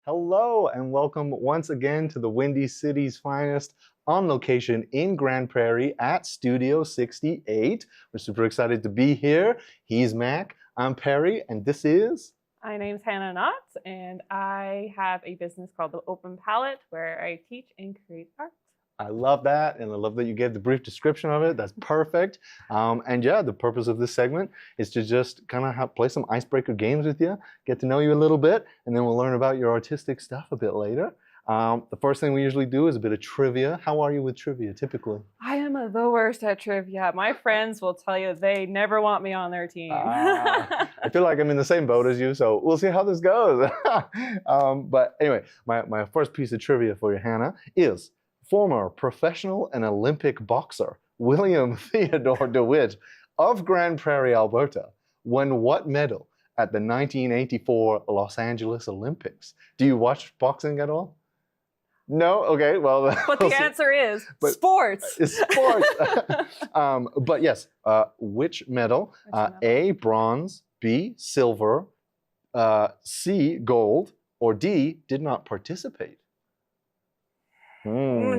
Hello and welcome once again to the Windy City's finest on location in Grande Prairie at Studio 68. We're super excited to be here. He's Mac, I'm Perry, and this is... My name's Hannah Nott, and I have a business called The Open Palette where I teach and create art. I love that, and I love that you gave the brief description of it. That's perfect. And yeah, the purpose of this segment is to just kind of play some icebreaker games with you, get to know you a little bit, and then we'll learn about your artistic stuff a bit later. The first thing we usually do is a bit of trivia. How are you with trivia typically? I am the worst at trivia. My friends will tell you they never want me on their team. I feel like I'm in the same boat as you, so we'll see how this goes. But anyway, my first piece of trivia for you, Hannah, is former professional and Olympic boxer William Theodore DeWitt of Grande Prairie, Alberta, won what medal at the 1984 Los Angeles Olympics? Do you watch boxing at all? No? Okay, well... But the answer is sports. It's sports. But yes, which medal? A, bronze, B, silver, C, gold, or D, did not participate?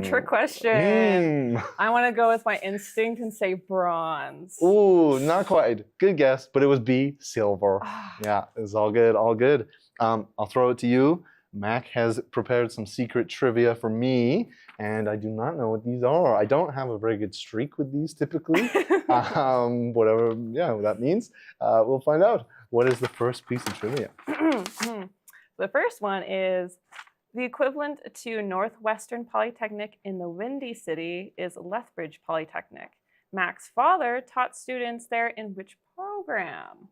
Trick question. I want to go with my instinct and say bronze. Ooh, not quite. Good guess, but it was B, silver. Yeah, it's all good, all good. I'll throw it to you. Mac has prepared some secret trivia for me, and I do not know what these are. I don't have a very good streak with these typically. Whatever that means. We'll find out. What is the first piece of trivia? The first one is the equivalent to Northwestern Polytechnic in the Windy City is Lethbridge Polytechnic. Mac's father taught students there in which program?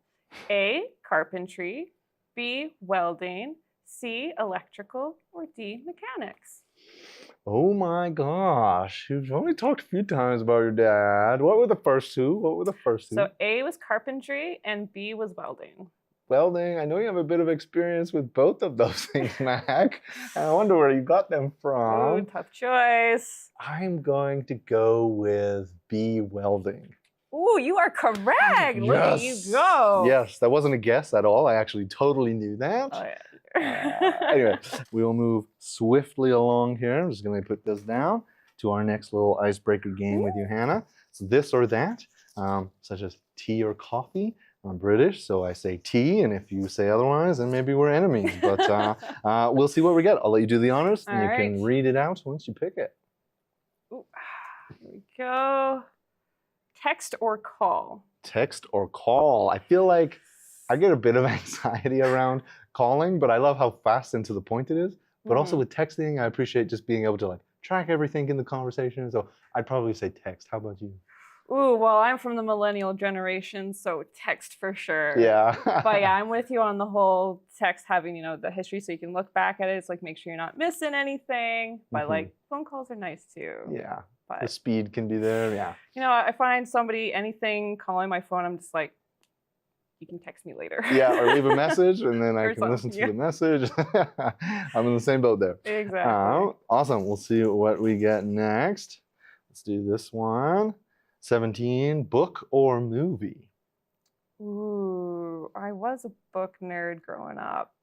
A, carpentry, B, welding, C, electrical, or D, mechanics? Oh my gosh, you've only talked a few times about your dad. What were the first two? So A was carpentry and B was welding. Welding, I know you have a bit of experience with both of those things, Mac. And I wonder where you got them from. Ooh, tough choice. I'm going to go with B, welding. Ooh, you are correct. Yes. Look at you go. Yes, that wasn't a guess at all. I actually totally knew that. Oh, yeah. Anyway, we will move swiftly along here. I'm just going to put this down to our next little icebreaker game with you, Hannah. So this or that, such as tea or coffee. I'm British, so I say tea, and if you say otherwise, then maybe we're enemies. But we'll see what we get. I'll let you do the honors, and you can read it out once you pick it. Ooh, here we go. Text or call? Text or call. I feel like I get a bit of anxiety around calling, but I love how fast and to the point it is. But also with texting, I appreciate just being able to like track everything in the conversation. So I'd probably say text. How about you? Ooh, well, I'm from the millennial generation, so text for sure. Yeah. But yeah, I'm with you on the whole text having, the history so you can look back at it. It's like, make sure you're not missing anything. But like, phone calls are nice too. Yeah. But the speed can be there, yeah. I find anything calling my phone, I'm just like, you can text me later. Yeah, or leave a message and then I can listen to the message. I'm in the same boat there. Exactly. Awesome. We'll see what we get next. Let's do this one. 17, book or movie? Ooh, I was a book nerd growing up.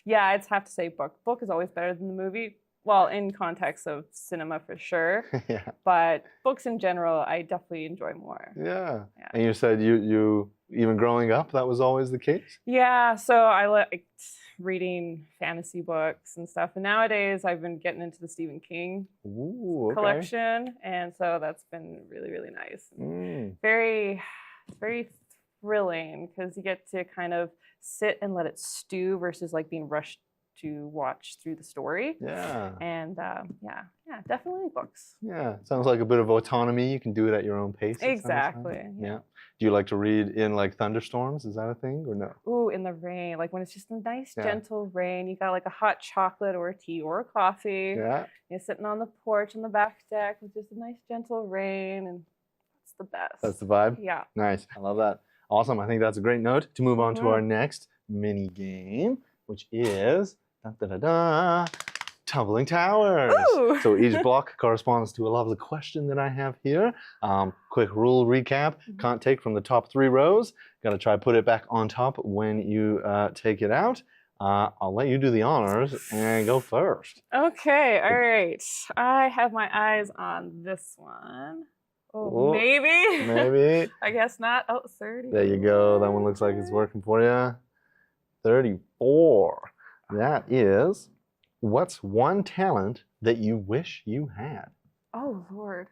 Yeah, I'd have to say book. Book is always better than the movie. Well, in context of cinema for sure. Yeah. But books in general, I definitely enjoy more. Yeah. And you said you even growing up, that was always the case? Yeah, so I liked reading fantasy books and stuff. And nowadays, I've been getting into the Stephen King collection. And so that's been really, really nice. Very, very thrilling because you get to kind of sit and let it stew versus like being rushed to watch through the story. Yeah. And yeah, definitely books. Yeah, sounds like a bit of autonomy. You can do it at your own pace. Exactly. Yeah. Do you like to read in like thunderstorms? Is that a thing or no? Ooh, in the rain. Like when it's just a nice, gentle rain. You got like a hot chocolate or a tea or a coffee. Yeah. You're sitting on the porch on the back deck with just a nice, gentle rain. And that's the best. That's the vibe? Yeah. Nice. I love that. Awesome. I think that's a great note to move on to our next mini game, which is Tumbling Towers. Ooh. So each block corresponds to a lovely question that I have here. Quick rule recap. Can't take from the top 3 rows. Got to try put it back on top when you take it out. I'll let you do the honors and go first. Okay, all right. I have my eyes on this one. Oh, maybe? Maybe. I guess not. Oh, 30. There you go. That one looks like it's working for you. 34. That is, what's one talent that you wish you had? Oh, Lord.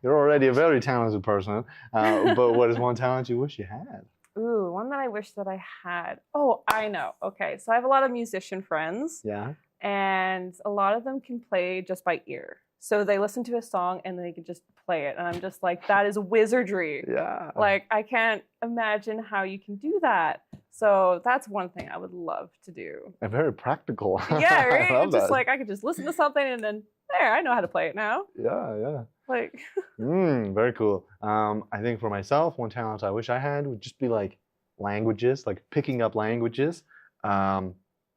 You're already a very talented person, but what is one talent you wish you had? Ooh, one that I wish that I had. Oh, I know. Okay, so I have a lot of musician friends. Yeah. And a lot of them can play just by ear. So they listen to a song and they can just play it. And I'm just like, that is wizardry. Yeah. Like, I can't imagine how you can do that. So that's one thing I would love to do. And very practical. Yeah, right? I love Just that. like, I could just listen to something and then, there, I know how to play it now. Yeah. Like. Very cool. I think for myself, one talent I wish I had would just be like languages, like picking up languages. I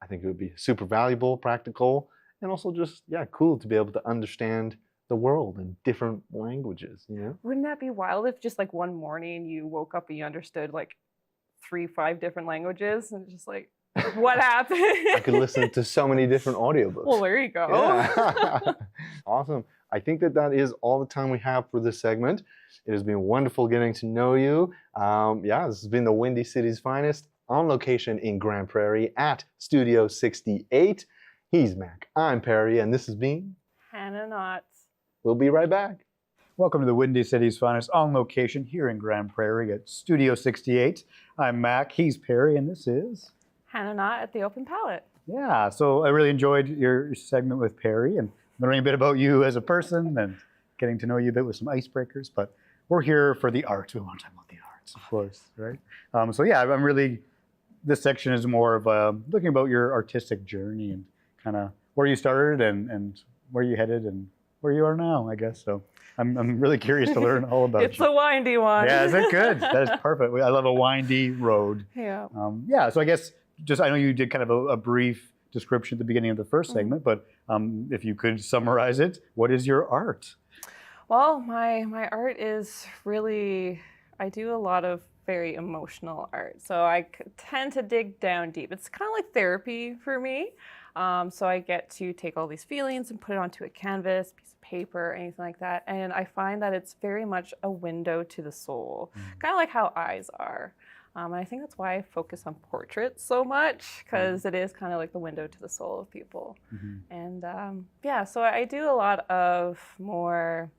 think it would be super valuable, practical, and also just, yeah, cool to be able to understand the world in different languages, you know? Wouldn't that be wild if just like one morning you woke up and you understood like 3-5 different languages and just like, what happened? I could listen to so many different audiobooks. Well, there you go. Yeah. Awesome. I think that is all the time we have for this segment. It has been wonderful getting to know you. Yeah, this has been the Windy City's Finest on location in Grande Prairie at Studio 68. He's Mac, I'm Perry, and this has been Hannah Nott. We'll be right back. Welcome to the Windy City's Finest on location here in Grande Prairie at Studio 68. I'm Mac, he's Perry, and this is Hannah Nott at the Open Palette. Yeah, so I really enjoyed your segment with Perry and learning a bit about you as a person and getting to know you a bit with some icebreakers. But we're here for the arts. We want to talk about the arts, of course, right? So yeah, I'm really, this section is more of looking about your artistic journey and kind of where you started and where you headed and where you are now, I guess. So I'm really curious to learn all about It's a windy one. Yeah, is it good? That is perfect. I love a windy road. Yeah. Yeah, so I guess just, I know you did kind of a brief description at the beginning of the first segment, but if you could summarize it, what is your art? Well, my art is really, I do a lot of very emotional art. So I tend to dig down deep. It's kind of like therapy for me. So I get to take all these feelings and put it onto a canvas, piece of paper, anything like that. And I find that it's very much a window to the soul, kind of like how eyes are. And I think that's why I focus on portraits so much, because it is kind of like the window to the soul of people. And yeah, so I do a lot of more,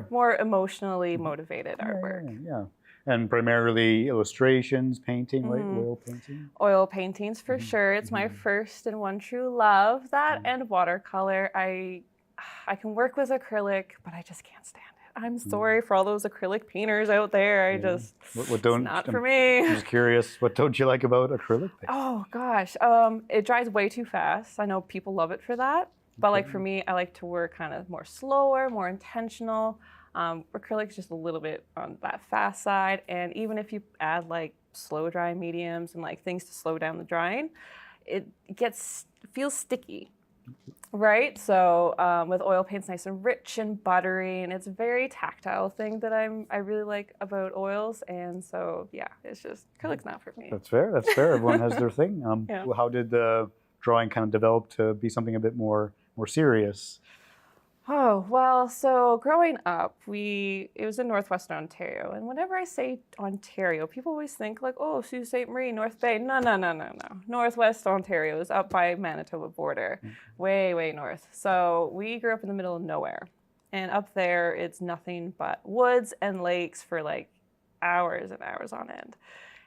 more emotionally motivated artwork. Yeah. And primarily illustrations, painting, right? Oil painting? Oil paintings for sure. It's my first and one true love. That and watercolor. I can work with acrylic, but I just can't stand it. I'm sorry for all those acrylic painters out there. It's not for me. I'm just curious, what don't you like about acrylic paint? Oh gosh, it dries way too fast. I know people love it for that, but like for me, I like to work kind of more slower, more intentional. Acrylic is just a little bit on that fast side, and even if you add like slow dry mediums and like things to slow down the drying, it feels sticky, right? So with oil paints, nice and rich and buttery, and it's a very tactile thing that I really like about oils, and so yeah, it's just acrylic's not for me. That's fair. Everyone has their thing. How did the drawing kind of develop to be something a bit more serious? Oh, well, so growing up, it was in Northwestern Ontario. And whenever I say Ontario, people always think like, oh, Sault Ste. Marie, North Bay. No. Northwest Ontario is up by Manitoba border, way north. So we grew up in the middle of nowhere. And up there, it's nothing but woods and lakes for like hours and hours on end.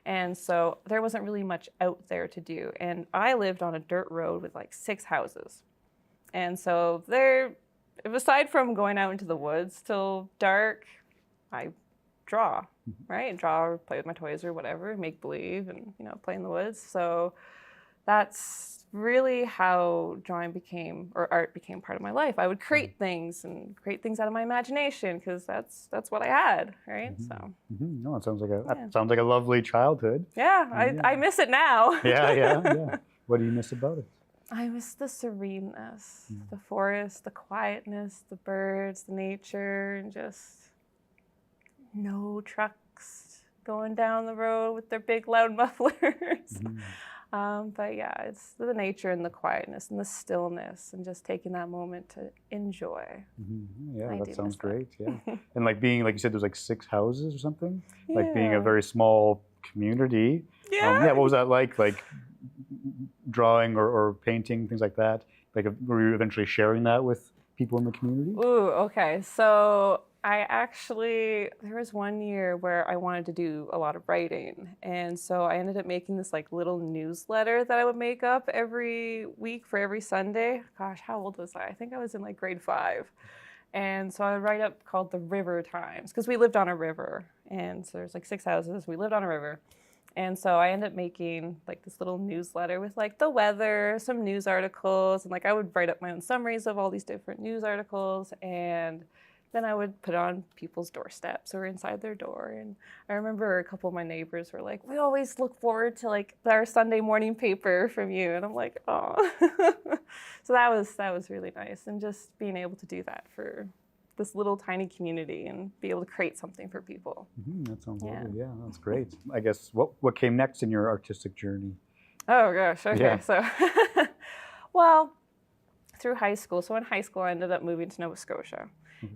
And so there wasn't really much out there to do. And I lived on a dirt road with like 6 houses. And so aside from going out into the woods till dark, I draw, right? Draw or play with my toys or whatever, make believe and, play in the woods. So that's really how drawing or art became part of my life. I would create things out of my imagination because that's what I had, right? So. No, it sounds like a lovely childhood. Yeah, I miss it now. Yeah. What do you miss about it? I miss the sereneness, the forest, the quietness, the birds, the nature, and just no trucks going down the road with their big loud mufflers. But yeah, it's the nature and the quietness and the stillness and just taking that moment to enjoy. Yeah, that sounds great. Yeah, and like being, like you said, there's like 6 houses or something. Like being a very small community. Yeah. What was that like? Like drawing or painting, things like that. Like, were you eventually sharing that with people in the community? Ooh, okay. So there was one year where I wanted to do a lot of writing. And so I ended up making this like little newsletter that I would make up every week for every Sunday. Gosh, how old was I? I think I was in like grade 5. And so I would write up called the River Times, because we lived on a river. And so there's like 6 houses. We lived on a river. And so I ended up making like this little newsletter with like the weather, some news articles, and like I would write up my own summaries of all these different news articles, and then I would put it on people's doorsteps or inside their door. And I remember a couple of my neighbors were like, "We always look forward to like our Sunday morning paper from you." And I'm like, "Oh." So that was really nice, and just being able to do that for this little tiny community and be able to create something for people. That sounds lovely. Yeah, that's great. I guess what came next in your artistic journey? Oh gosh, okay. Yeah. So, well, through high school. So in high school, I ended up moving to Nova Scotia.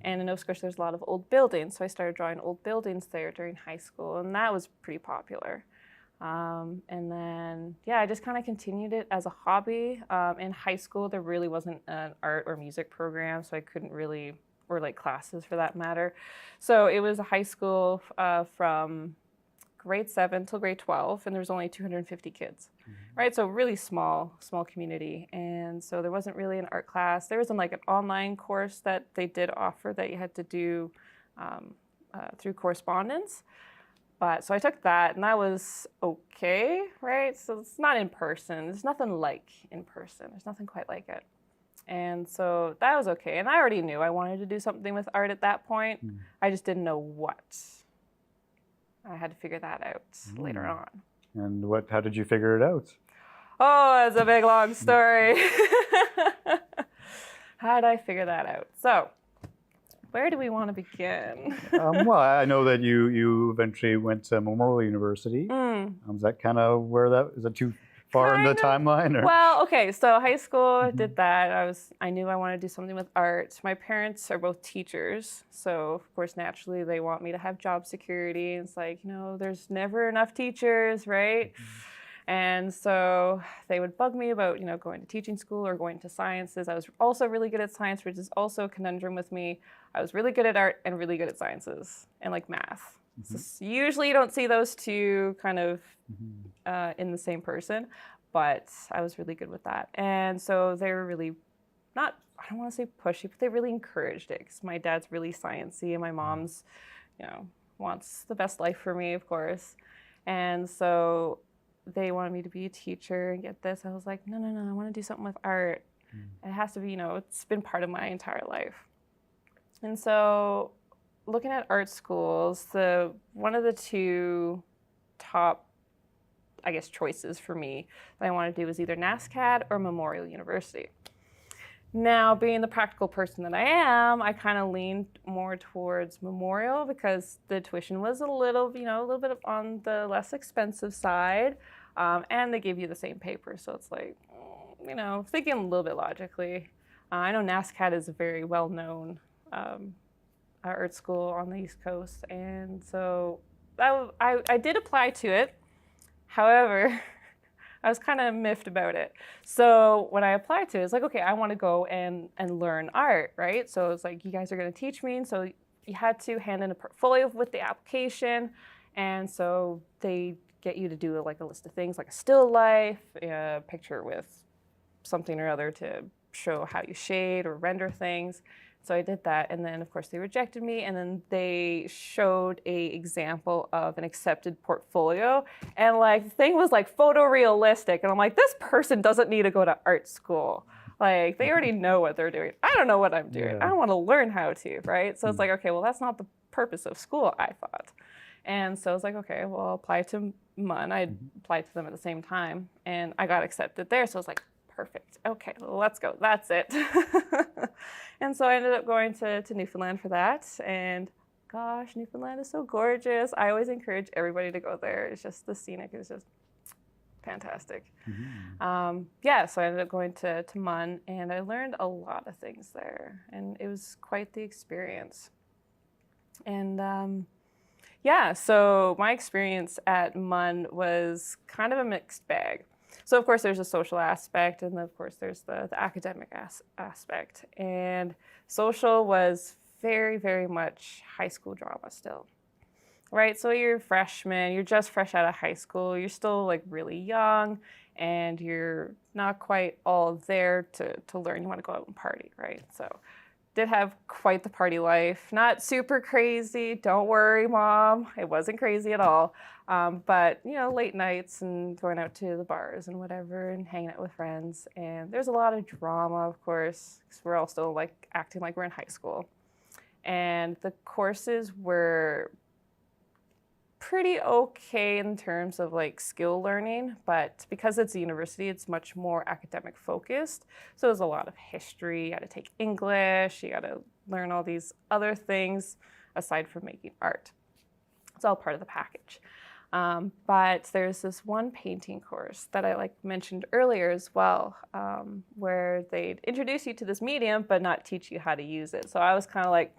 And in Nova Scotia, there's a lot of old buildings. So I started drawing old buildings there during high school, and that was pretty popular. And then, yeah, I just kind of continued it as a hobby. In high school, there really wasn't an art or music program, so I couldn't really, or like classes for that matter. So it was a high school from grade 7 till grade 12, and there was only 250 kids, right? So really small community. And so there wasn't really an art class. There was like an online course that they did offer that you had to do through correspondence. But so I took that, and that was okay, right? So it's not in person. There's nothing like in person. There's nothing quite like it. And so that was okay. And I already knew I wanted to do something with art at that point. I just didn't know what. I had to figure that out later on. And how did you figure it out? Oh, it's a big, long story. How did I figure that out? So, where do we want to begin? Well, I know that you eventually went to Memorial University. Is that kind of is that too far in the timeline? Or? Well, okay, so high school, did that. I knew I wanted to do something with art. My parents are both teachers, so of course, naturally, they want me to have job security. It's like, there's never enough teachers, right? And so they would bug me about, going to teaching school or going to sciences. I was also really good at science, which is also a conundrum with me. I was really good at art and really good at sciences and like math. So usually you don't see those two kind of in the same person, but I was really good with that. And so they were really I don't want to say pushy, but they really encouraged it, because my dad's really sciencey and my mom's, wants the best life for me, of course. And so they wanted me to be a teacher and get this. I was like, no, I want to do something with art. It has to be, it's been part of my entire life. And so looking at art schools, one of the 2 top, I guess, choices for me that I want to do was either NSCAD or Memorial University. Now, being the practical person that I am, I kind of leaned more towards Memorial because the tuition was a little bit on the less expensive side, and they give you the same paper, so it's like, thinking a little bit logically. I know NSCAD is a very well-known art school on the East Coast, and so I did apply to it. However, I was kind of miffed about it. So when I applied to it, it's like, okay, I want to go and learn art, right? So it's like, you guys are going to teach me. And so you had to hand in a portfolio with the application. And so they get you to do like a list of things, like a still life, a picture with something or other to show how you shade or render things. So I did that, and then of course they rejected me, and then they showed a example of an accepted portfolio, and like the thing was like photorealistic, and I'm like, this person doesn't need to go to art school. Like, they already know what they're doing. I don't know what I'm doing. I want to learn how to, right? So it's like, okay, well, that's not the purpose of school, I thought. And so I was like, okay, well, I'll apply to MUN. I applied to them at the same time, and I got accepted there. So I was like, perfect. Okay, let's go. That's it. And so I ended up going to Newfoundland for that. And gosh, Newfoundland is so gorgeous. I always encourage everybody to go there. It's just the scenic is just fantastic. Yeah, so I ended up going to MUN, and I learned a lot of things there, and it was quite the experience. And yeah, so my experience at MUN was kind of a mixed bag. So of course there's a social aspect, and of course there's the academic aspect. And social was very, very much high school drama still. Right, so you're a freshman, you're just fresh out of high school, you're still like really young, and you're not quite all there to learn. You want to go out and party, right? So did have quite the party life. Not super crazy, don't worry, Mom. It wasn't crazy at all. But, you know, late nights and going out to the bars and whatever and hanging out with friends. And there's a lot of drama, of course, because we're all still like acting like we're in high school. And the courses were pretty okay in terms of like skill learning, but because it's a university, it's much more academic focused. So there's a lot of history, you got to take English, you got to learn all these other things aside from making art. It's all part of the package. But there's this one painting course that I like mentioned earlier as well, where they'd introduce you to this medium, but not teach you how to use it. So I was kind of like,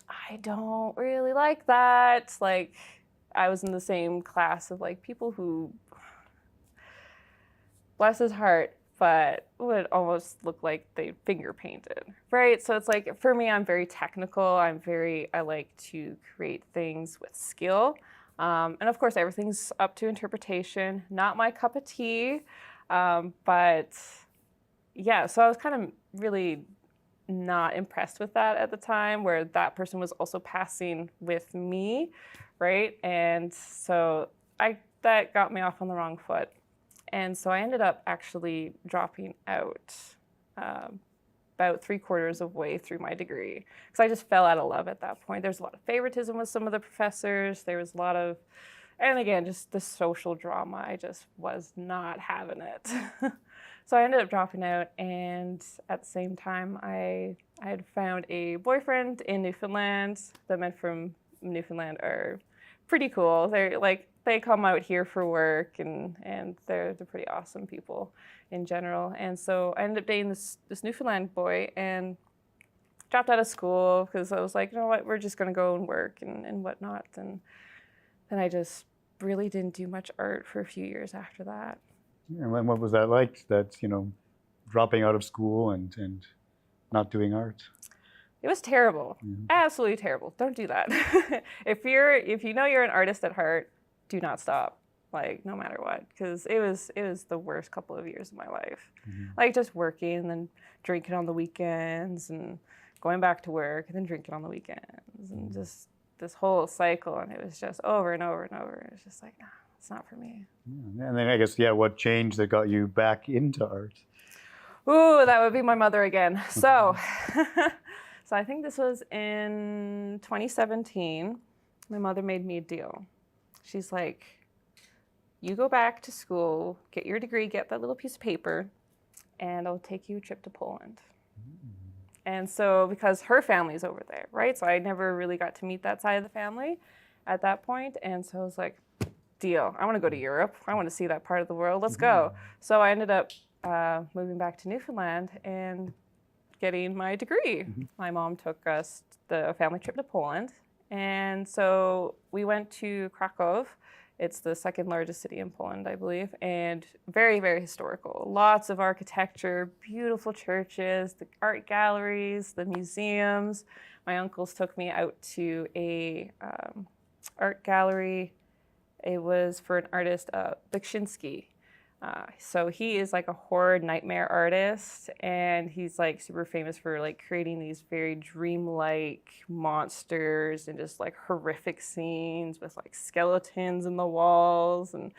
I don't really like that. Like, I was in the same class of like people who, bless his heart, but would almost look like they finger painted, right? So it's like, for me, I'm very technical. I like to create things with skill. And of course, everything's up to interpretation, not my cup of tea. But yeah, so I was kind of really not impressed with that at the time, where that person was also passing with me, right? And so that got me off on the wrong foot. And so I ended up actually dropping out about 3/4 of the way through my degree, because I just fell out of love at that point. There's a lot of favoritism with some of the professors. There was a lot of, and again, just the social drama. I just was not having it. So I ended up dropping out, and at the same time, I had found a boyfriend in Newfoundland. The men from Newfoundland are pretty cool. They come out here for work, and they're pretty awesome people in general. And so I ended up dating this Newfoundland boy and dropped out of school because I was like, you know what, we're just gonna go and work and whatnot. And then I just really didn't do much art for a few years after that. And then what was that like, that, dropping out of school and not doing art? It was terrible. Absolutely terrible. Don't do that. If you know you're an artist at heart, do not stop, like, no matter what, because it was the worst couple of years of my life. Like, just working and then drinking on the weekends and going back to work and then drinking on the weekends and just this whole cycle, and it was just over and over and over. It's just like, nah, it's not for me. And then I guess, what changed that got you back into art? Ooh, that would be my mother again. So, so I think this was in 2017. My mother made me a deal. She's like, you go back to school, get your degree, get that little piece of paper, and I'll take you a trip to Poland. And so, because her family's over there, right? So I never really got to meet that side of the family at that point. And so I was like, deal. I want to go to Europe. I want to see that part of the world. Let's go. So I ended up moving back to Newfoundland and getting my degree. My mom took us the family trip to Poland. And so we went to Krakow. It's the second largest city in Poland, I believe, and very, very historical. Lots of architecture, beautiful churches, the art galleries, the museums. My uncles took me out to a art gallery. It was for an artist, Likshinsky. So he is like a horror nightmare artist, and he's like super famous for like creating these very dreamlike monsters and just like horrific scenes with like skeletons in the walls, and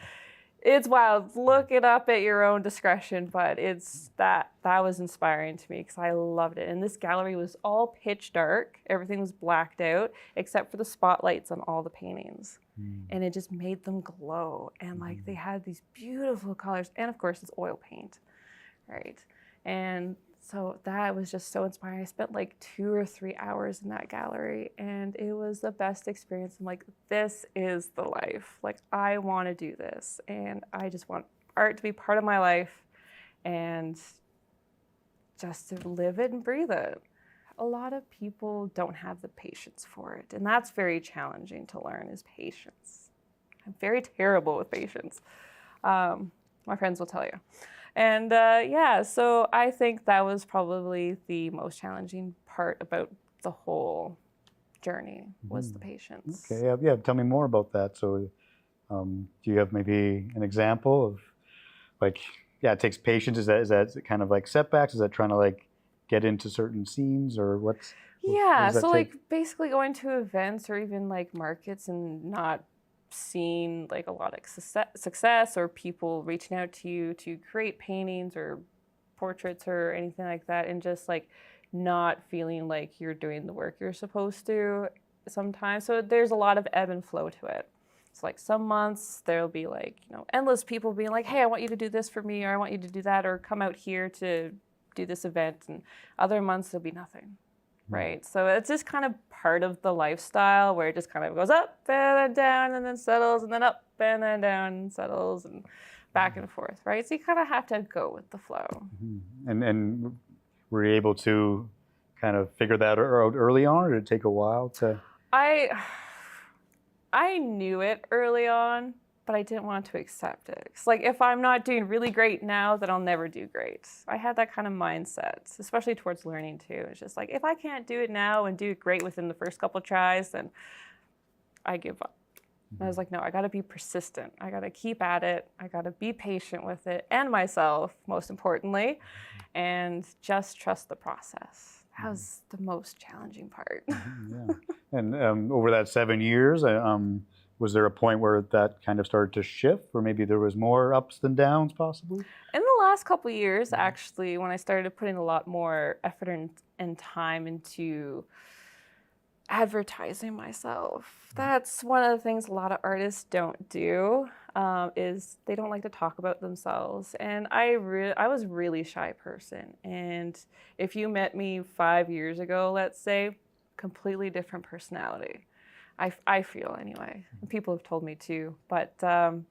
it's wild. Look it up at your own discretion, but it's that was inspiring to me because I loved it. And this gallery was all pitch dark. Everything was blacked out except for the spotlights on all the paintings. And it just made them glow. And like they had these beautiful colors. And of course, it's oil paint, right? And so that was just so inspiring. I spent like 2 or 3 hours in that gallery, and it was the best experience. I'm like, this is the life. Like, I want to do this, and I just want art to be part of my life and just to live it and breathe it. A lot of people don't have the patience for it, and that's very challenging to learn, is patience. I'm very terrible with patience. My friends will tell you. And yeah, so I think that was probably the most challenging part about the whole journey, was the patience. Okay, yeah, tell me more about that. So do you have maybe an example of, like, yeah, it takes patience. Is that kind of like setbacks? Is that trying to like get into certain scenes, or what's? Yeah, what does that so take? like basically going to events or even like markets and not seeing like a lot of success or people reaching out to you to create paintings or portraits or anything like that, and just like not feeling like you're doing the work you're supposed to sometimes. So there's a lot of ebb and flow to it. It's like some months there'll be like, you know, endless people being like, hey, I want you to do this for me, or I want you to do that, or come out here to do this event. And other months there'll be nothing. Right. So it's just kind of part of the lifestyle, where it just kind of goes up and then down and then settles and then up and then down and settles and back and forth. Right. So you kind of have to go with the flow. And were you able to kind of figure that out early on, or did it take a while to? I knew it early on, but I didn't want to accept it. It's like, if I'm not doing really great now, then I'll never do great. I had that kind of mindset, especially towards learning too. It's just like, if I can't do it now and do it great within the first couple tries, then I give up. And I was like, no, I got to be persistent. I got to keep at it. I got to be patient with it, and myself, most importantly, and just trust the process. That was the most challenging part. Yeah. And over that 7 years, was there a point where that kind of started to shift, or maybe there was more ups than downs possibly? In the last couple of years, actually, when I started putting a lot more effort and time into advertising myself, that's one of the things a lot of artists don't do, is they don't like to talk about themselves. And I was a really shy person. And if you met me 5 years ago, let's say, completely different personality. I feel anyway. And people have told me too. But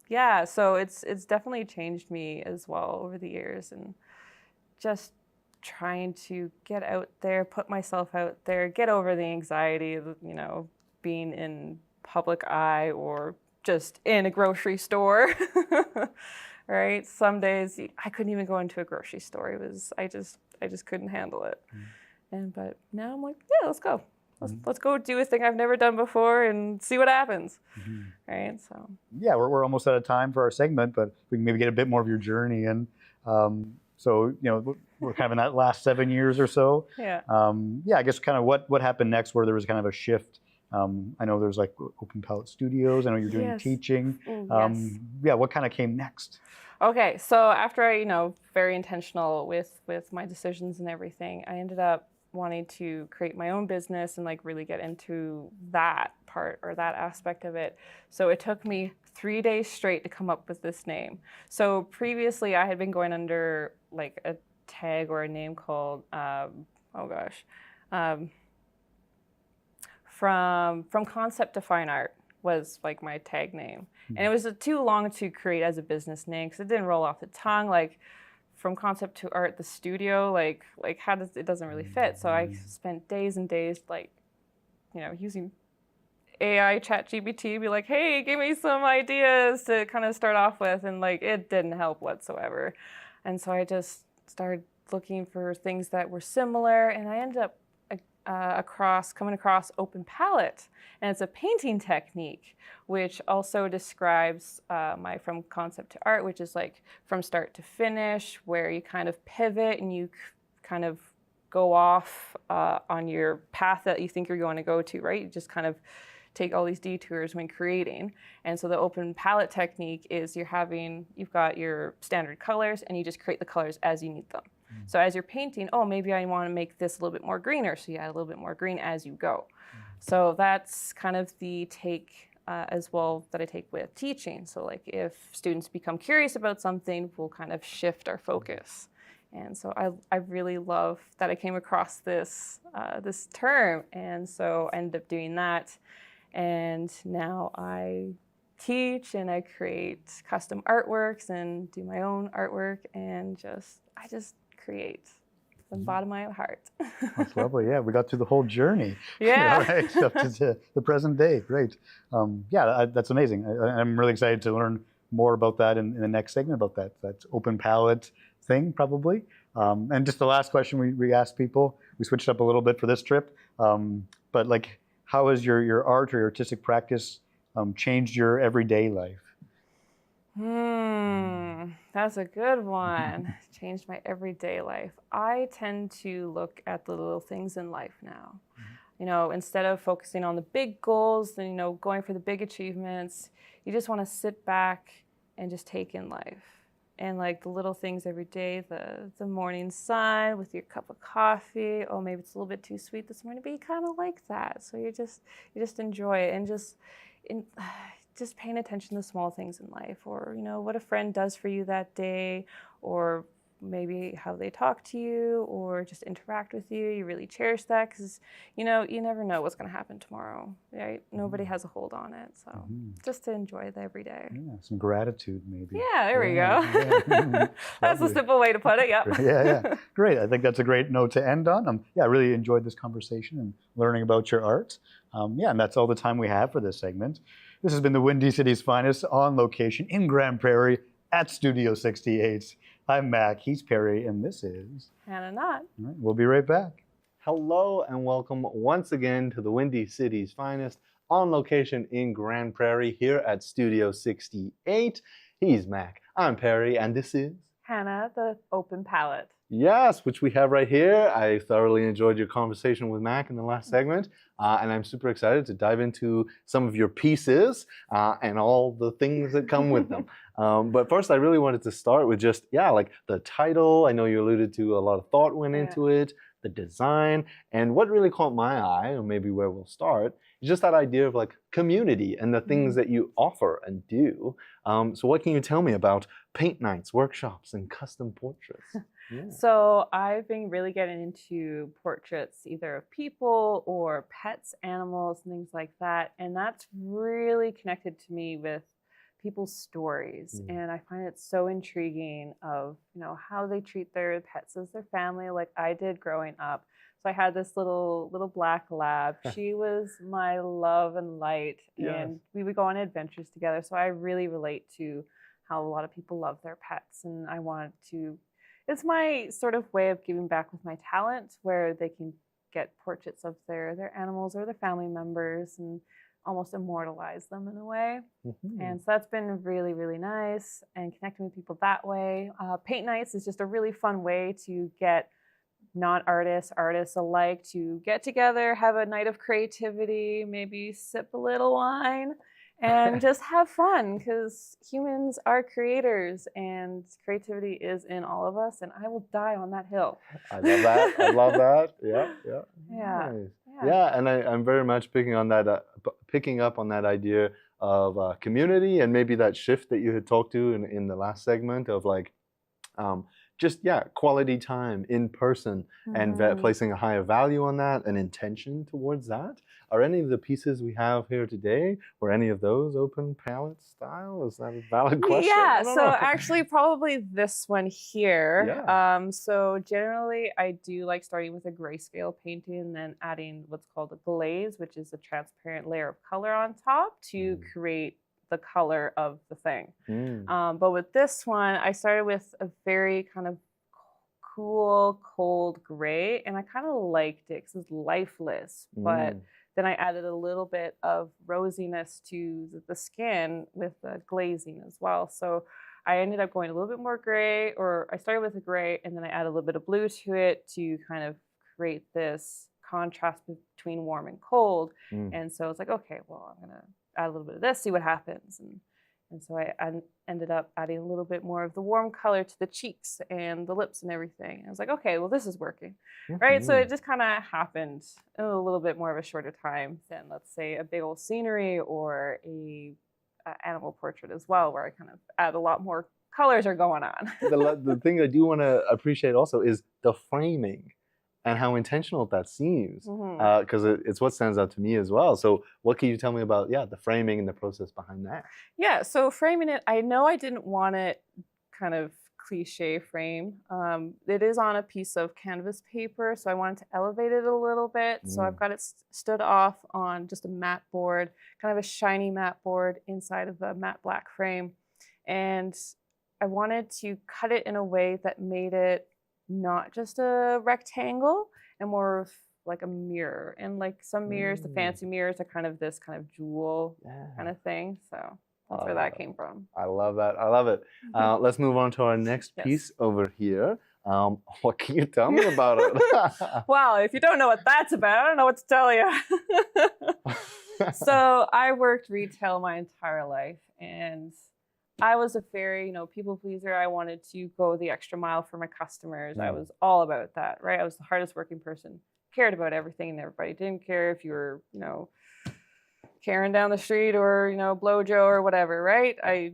yeah, so it's definitely changed me as well over the years, and just trying to get out there, put myself out there, get over the anxiety of, you know, being in public eye or just in a grocery store. Right? Some days I couldn't even go into a grocery store. I just couldn't handle it. But now I'm like, yeah, let's go. Let's go do a thing I've never done before and see what happens. Right? So yeah, we're almost out of time for our segment, but we can maybe get a bit more of your journey. And so, you know, we're kind of in that last 7 years or so. yeah. Yeah, I guess kind of what happened next, where there was kind of a shift. I know there's like Open Palette Studios. I know you're doing Yes. teaching. Yes. Yeah, what kind of came next? Okay, so after I, you know, very intentional with my decisions and everything, I ended up wanting to create my own business and like really get into that part or that aspect of it. So it took me 3 days straight to come up with this name. So previously I had been going under like a tag or a name called, from concept to fine art was like my tag name. And it was too long to create as a business name because it didn't roll off the tongue. Like, from concept to art, the studio, like how does it doesn't really fit. So I spent days and days, like, you know, using AI ChatGPT, be like, hey, give me some ideas to kind of start off with, and like it didn't help whatsoever. And so I just started looking for things that were similar, and I ended up coming across Open Palette, and it's a painting technique which also describes my from concept to art, which is like from start to finish, where you kind of pivot and you kind of go off on your path that you think you're going to go to, right? You just kind of take all these detours when creating. And so the Open Palette technique is you've got your standard colors, and you just create the colors as you need them. So as you're painting, oh, maybe I want to make this a little bit more greener, so you add a little bit more green as you go. So that's kind of the take as well that I take with teaching. So like if students become curious about something, we'll kind of shift our focus And so I really love that I came across this this term, and so I ended up doing that. And now I teach and I create custom artworks and do my own artwork, and I just create from the bottom of my heart. That's lovely. Yeah, we got through the whole journey. Yeah. Right, up to the present day. Great. Yeah, that's amazing. I'm really excited to learn more about that in the next segment, about that open palette thing, probably. And just the last question we asked people, we switched up a little bit for this trip, but like, how has your art or your artistic practice changed your everyday life? That's a good one. Changed my everyday life. I tend to look at the little things in life now. You know, instead of focusing on the big goals and, you know, going for the big achievements, you just want to sit back and just take in life. And like the little things every day, the morning sun with your cup of coffee. Oh, maybe it's a little bit too sweet this morning, but you kind of like that. So you just enjoy it, and just paying attention to small things in life, or, you know, what a friend does for you that day, or maybe how they talk to you or just interact with you. You really cherish that, because, you know, you never know what's going to happen tomorrow, right? Nobody has a hold on it. So just to enjoy the everyday. Yeah, some gratitude maybe. Yeah, there we go. Yeah. That's a simple way to put it. Yep. Yeah. Great. I think that's a great note to end on. I really enjoyed this conversation and learning about your art. And that's all the time we have for this segment. This has been the Windy City's Finest on location in Grande Prairie at Studio 68. I'm Mac, he's Perry, and this is Hannah Nott. All right, we'll be right back. Hello and welcome once again to the Windy City's Finest on location in Grande Prairie here at Studio 68. He's Mac, I'm Perry, and this is Hannah, the open palette. Yes, which we have right here. I thoroughly enjoyed your conversation with Mac in the last segment, and I'm super excited to dive into some of your pieces and all the things that come with them. But first, I really wanted to start with just, like the title. I know you alluded to a lot of thought went into it, the design, and what really caught my eye, or maybe where we'll start, is just that idea of like community and the things that you offer and do. So what can you tell me about paint nights, workshops, and custom portraits? Yeah. So I've been really getting into portraits, either of people or pets, animals, and things like that. And that's really connected to me with people's stories. And I find it so intriguing of, you know, how they treat their pets as their family, like I did growing up. So I had this little black lab. She was my love and light, and we would go on adventures together. So I really relate to how a lot of people love their pets, and I wanted to. It's my sort of way of giving back with my talent, where they can get portraits of their animals or their family members and almost immortalize them in a way. And so that's been really, really nice, and connecting with people that way. Paint nights is just a really fun way to get non-artists, artists alike to get together, have a night of creativity, maybe sip a little wine, and just have fun, because humans are creators and creativity is in all of us, and I will die on that hill. I love that. I love that. Yeah. Yeah. Nice. And I'm very much picking up on that idea of community, and maybe that shift that you had talked to in the last segment of like quality time in person, and placing a higher value on that and intention towards that. Are any of the pieces we have here today, were any of those open palette style? Is that a valid question? Yeah, so actually probably this one here. Yeah. So generally I do like starting with a grayscale painting and then adding what's called a glaze, which is a transparent layer of color on top to create the color of the thing. But with this one, I started with a very kind of cool, cold gray, and I kind of liked it because it's lifeless, but then I added a little bit of rosiness to the skin with the glazing as well. So I ended up going a little bit more gray, or I started with a gray and then I added a little bit of blue to it to kind of create this contrast between warm and cold. And so it's like, okay, well, I'm gonna add a little bit of this, see what happens. And so I ended up adding a little bit more of the warm color to the cheeks and the lips and everything. And I was like, okay, well, this is working, right? So it just kind of happened in a little bit more of a shorter time than, let's say, a big old scenery or a animal portrait as well, where I kind of add a lot more colors are going on. The thing I do want to appreciate also is the framing and how intentional that seems, because it's what stands out to me as well. So what can you tell me about, the framing and the process behind that? Yeah, so framing it, I know I didn't want it kind of cliche frame. It is on a piece of canvas paper, so I wanted to elevate it a little bit. So I've got it stood off on just a matte board, kind of a shiny matte board inside of a matte black frame. And I wanted to cut it in a way that made it not just a rectangle and more of like a mirror. And like some mirrors, the fancy mirrors are kind of this kind of jewel kind of thing. So that's where that came from. I love that. I love it. Let's move on to our next piece over here. What can you tell me about it? Well, if you don't know what that's about, I don't know what to tell you. So I worked retail my entire life, and I was a very, people pleaser. I wanted to go the extra mile for my customers. I was all about that, right? I was the hardest working person, cared about everything and everybody. Didn't care if you were, Karen down the street or, Blow Joe or whatever, right? I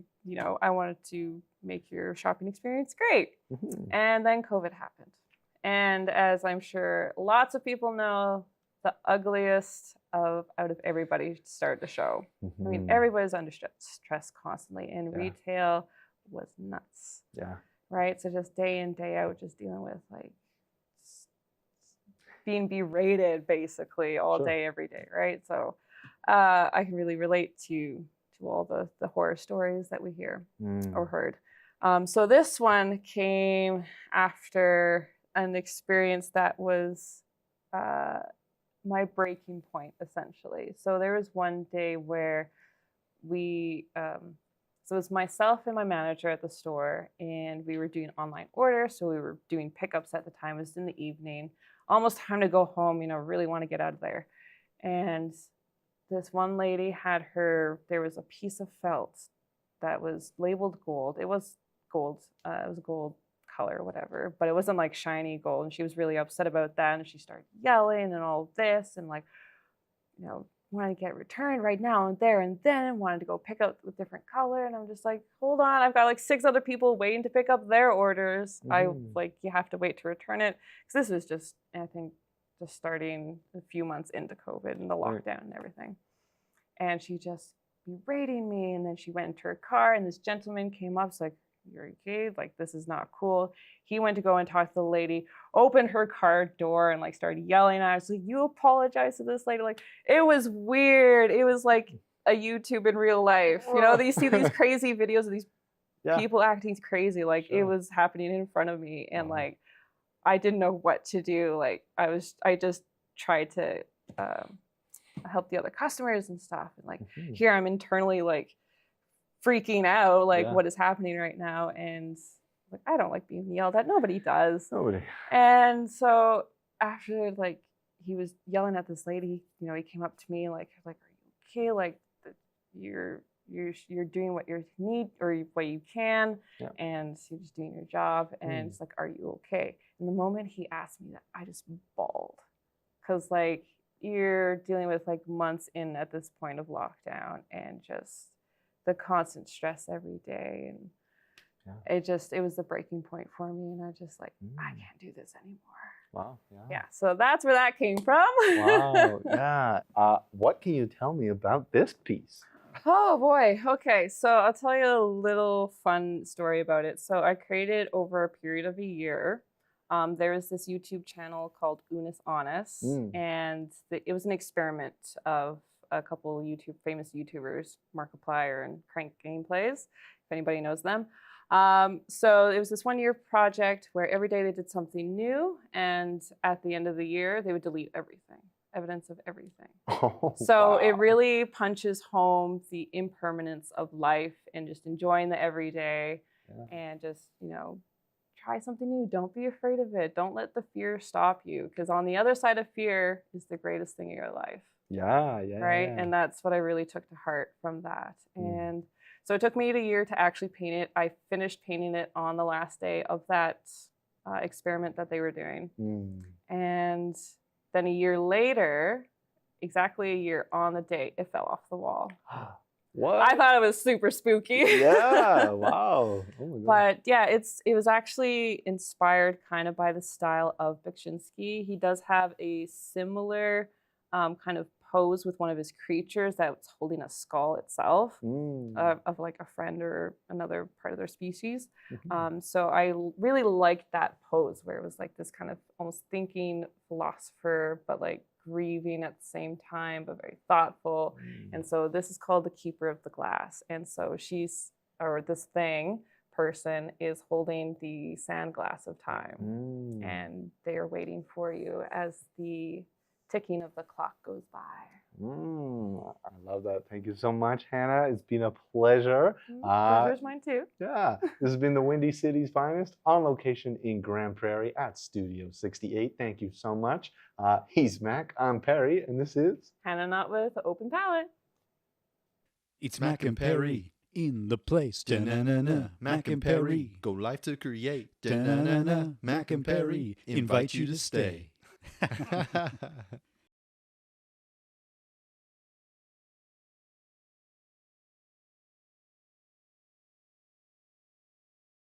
wanted to make your shopping experience great. And then COVID happened. And as I'm sure lots of people know, the ugliest out of everybody started to show. I mean, everybody's under stress constantly, and retail was nuts. Yeah. Right? So just day in, day out, just dealing with like being berated basically all day, every day, right? So I can really relate to all the horror stories that we hear or heard. So this one came after an experience that was my breaking point, essentially. So there was one day where so it was myself and my manager at the store, and we were doing online orders. So we were doing pickups at the time. It was in the evening, almost time to go home, really want to get out of there. And this one lady there was a piece of felt that was labeled gold. It was gold. It was a gold color or whatever, but it wasn't like shiny gold. And she was really upset about that. And she started yelling and all this and like, wanted to get returned right now and there and then, wanted to go pick up a different color. And I'm just like, hold on, I've got like 6 other people waiting to pick up their orders. You have to wait to return it. Because this was just, I think, just starting a few months into COVID and the lockdown and everything. And she just berating me. And then she went into her car, and this gentleman came up. It's like, you're okay? Like, this is not cool. He went to go and talk to the lady, opened her car door and like started yelling at her. I was like, you apologize to this lady. Like, it was weird. It was like a YouTube in real life. You see these crazy videos of these people acting crazy. Like it was happening in front of me. And like, I didn't know what to do. Like I just tried to help the other customers and stuff. And like, here I'm internally like freaking out, like what is happening right now. And like, I don't like being yelled at. Nobody does. Nobody. And so after like he was yelling at this lady, he came up to me like, are you okay? Like you're doing what you need or what you can, and you're just doing your job. And it's like, are you okay? And the moment he asked me that, I just bawled, because like you're dealing with like months in at this point of lockdown and just the constant stress every day. And it was the breaking point for me. And I just like, I can't do this anymore. Wow. Yeah. So that's where that came from. Wow. Yeah. What can you tell me about this piece? Oh boy. Okay. So I'll tell you a little fun story about it. So I created over a period of a year. There was this YouTube channel called Unis Honest, and it was an experiment of a couple famous YouTubers, Markiplier and Crank Gameplays, if anybody knows them. So it was this 1-year project where every day they did something new, and at the end of the year, they would delete everything, evidence of everything. So it really punches home the impermanence of life and just enjoying the everyday and just, try something new. Don't be afraid of it. Don't let the fear stop you, because on the other side of fear is the greatest thing in your life. Right? Yeah. And that's what I really took to heart from that. And so it took me a year to actually paint it. I finished painting it on the last day of that experiment that they were doing. And then a year later, exactly a year on the day, it fell off the wall. What? I thought it was super spooky. Yeah. Wow. Oh my God. But yeah, it was actually inspired kind of by the style of Beksinski. He does have a similar kind of pose with one of his creatures that's holding a skull itself of like a friend or another part of their species. So I really liked that pose where it was like this kind of almost thinking philosopher, but like grieving at the same time, but very thoughtful. And so this is called the Keeper of the Glass. And so this person is holding the sand glass of time, and they are waiting for you as the ticking of the clock goes by. I love that. Thank you so much, Hannah. It's been a pleasure. Pleasure's mine too. Yeah, this has been the Windy City's finest on location in Grande Prairie at Studio 68. Thank you so much. He's Mac, I'm Perry, and this is Hannah Nott with Open Palette. It's Mac and Perry in the place. Da-na-na-na. Mac and Perry go live to create. Da-na-na-na. Mac and Perry invite you to stay.